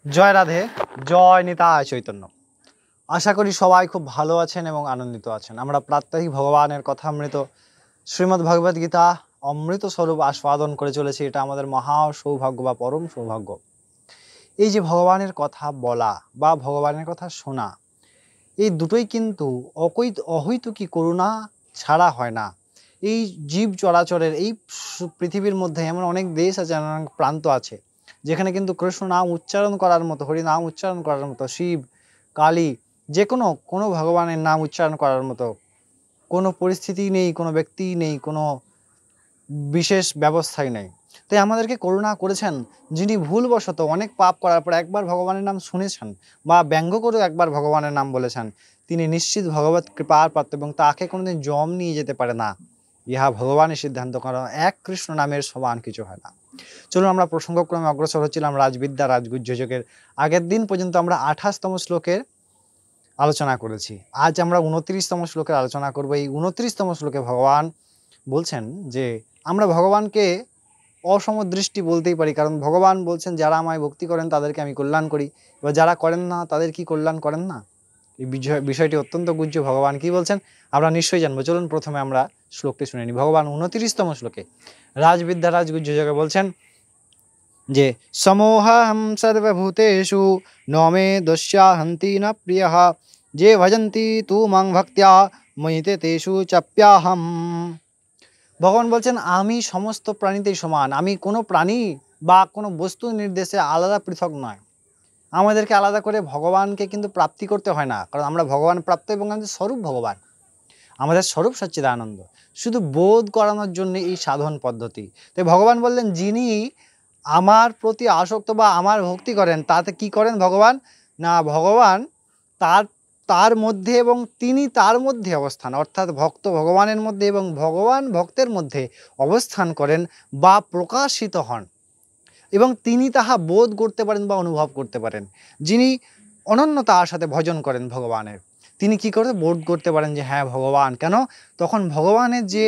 জয় রাধে, জয় নিতাই চৈতন্য। আশা করি সবাই খুব ভালো আছেন এবং আনন্দিত আছেন। আমরা প্রাত্যহিক ভগবানের কথামৃত শ্রীমদ্ ভগবদ গীতা অমৃত স্বরূপ আস্বাদন করে চলেছি। এটা আমাদের মহা সৌভাগ্য বা পরম সৌভাগ্য। এই যে ভগবানের কথা বলা বা ভগবানের কথা শোনা, এই দুটোই কিন্তু অহৈতুকী করুণা ছাড়া হয় না। এই জীব চরাচরের এই পৃথিবীর মধ্যে এমন অনেক দেশ আছে, অনেক প্রান্ত আছে যেখানে কিন্তু কৃষ্ণ নাম উচ্চারণ করার মতো, হরি নাম উচ্চারণ করার মতো, শিব, কালী, যে কোনো ভগবানের নাম উচ্চারণ করার মতো কোনো পরিস্থিতি নেই, কোনো ব্যক্তি নেই, কোনো বিশেষ ব্যবস্থাই নেই। তাই আমাদেরকে করুণা করেছেন যিনি ভুলবশত অনেক পাপ করার পর একবার ভগবানের নাম শুনেছেন বা ব্যঙ্গ করেও একবার ভগবানের নাম বলেছেন, তিনি নিশ্চিত ভগবত কৃপার পাত্র এবং তাকে কোনোদিন জম নিয়ে যেতে পারে না। ইহা ভগবানের সিদ্ধান্ত, কারণ এক কৃষ্ণ নামের সমান কিছু হয় না। চলুন আমরা প্রসঙ্গক্রমে অগ্রসর হচ্ছিলাম রাজবিদ্যা রাজগুহ্য যোগের। আগের দিন পর্যন্ত আমরা 28তম শ্লোকের আলোচনা করেছি। আজ আমরা 29তম শ্লোকের আলোচনা করব। এই 29তম শ্লোকে ভগবান বলছেন যে আমরা ভগবানকে অসমদৃষ্টি বলতেই পারি, কারণ ভগবান বলছেন যারা আমায় ভক্তি করেন তাদেরকে আমি কল্যাণ করি, এবার যারা করেন না তাদের কি কল্যাণ করেন না? এই বিষয়টি অত্যন্ত গুহ্য। ভগবান কি বলছেন আমরা নিশ্চয়ই জানবো। চলুন প্রথমে আমরা শ্লোকটি শুনে নিই। ভগবান 29তম শ্লোকে রাজবিদ্যা রাজগুহ্য যোগে বলছেন যে সমোহম সর্বভূতেষু ন মে দস্যাহন্তি ন প্রিয়ঃ যে ভজন্তি তু মাং ভক্ত্যা ময়িতে তেষু চাপ্যাহম। ভগবান বলছেন আমি সমস্ত প্রাণীতেই সমান, আমি কোনো প্রাণী বা কোনো বস্তু নির্দেশে আলাদা পৃথক নয়। আমাদেরকে আলাদা করে ভগবানকে কিন্তু প্রাপ্তি করতে হয় না, কারণ আমরা ভগবান প্রাপ্ত এবং আমাদের স্বরূপ ভগবান, আমাদের স্বরূপ সচ্চিদানন্দ। শুধু বোধ করানোর জন্য এই সাধন পদ্ধতি। তাই ভগবান বললেন যিনি আমার প্রতি আসক্ত বা আমার ভক্তি করেন, তাতে কি করেন ভগবান না, ভগবান তার মধ্যে এবং তিনি তার মধ্যে অবস্থান, অর্থাৎ ভক্ত ভগবানের মধ্যে এবং ভগবান ভক্তের মধ্যে অবস্থান করেন বা প্রকাশিত হন এবং তিনি তাহা বোধ করতে পারেন বা অনুভব করতে পারেন। যিনি অনন্য তার সাথে ভজন করেন ভগবানের, তিনি কি করে বোধ করতে পারেন যে হ্যাঁ ভগবান। কেন? তখন ভগবানের যে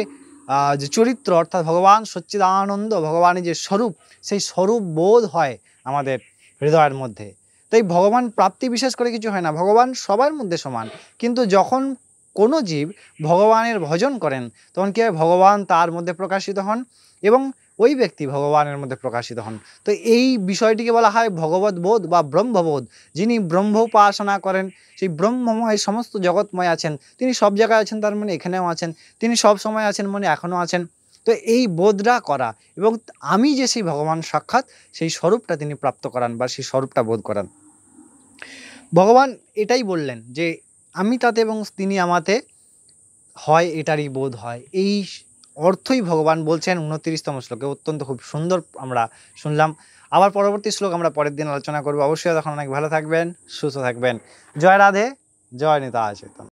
চরিত্র, অর্থাৎ ভগবান সচ্চিদানন্দ, ভগবানের যে স্বরূপ, সেই স্বরূপ বোধ হয় আমাদের হৃদয়ের মধ্যে। তাই ভগবান প্রাপ্তি বিশেষ করে কিছু হয় না, ভগবান সবার মধ্যে সমান। কিন্তু যখন কোনো জীব ভগবানের ভজন করেন তখন কী হয়, ভগবান তার মধ্যে প্রকাশিত হন এবং ওই ব্যক্তি ভগবানের মধ্যে প্রকাশিত হন। তো এই বিষয়টিকে বলা হয় ভগবত বোধ বা ব্রহ্মবোধ। যিনি ব্রহ্ম উপাসনা করেন, সেই ব্রহ্মময় সমস্ত জগৎময় আছেন, তিনি সব জায়গায় আছেন, তার মানে এখানেও আছেন, তিনি সব সময় আছেন মানে এখনও আছেন। তো এই বোধটা করা এবং আমি যে সেই ভগবান সাক্ষাৎ, সেই স্বরূপটা তিনি প্রাপ্ত করান বা সেই স্বরূপটা বোধ করান। ভগবান এটাই বললেন যে আমি তাতে এবং তিনি আমাতে হয়, এটারই বোধ হয়। এই অর্থই ভগবান বলছেন 29তম শ্লোকে। অত্যন্ত খুব সুন্দর আমরা শুনলাম। আবার পরবর্তী শ্লোক আমরা পরের দিন আলোচনা করবো। অবশ্যই তখন অনেক ভালো থাকবেন, সুস্থ থাকবেন। জয় রাধে, জয় নিতাই চৈতন্য।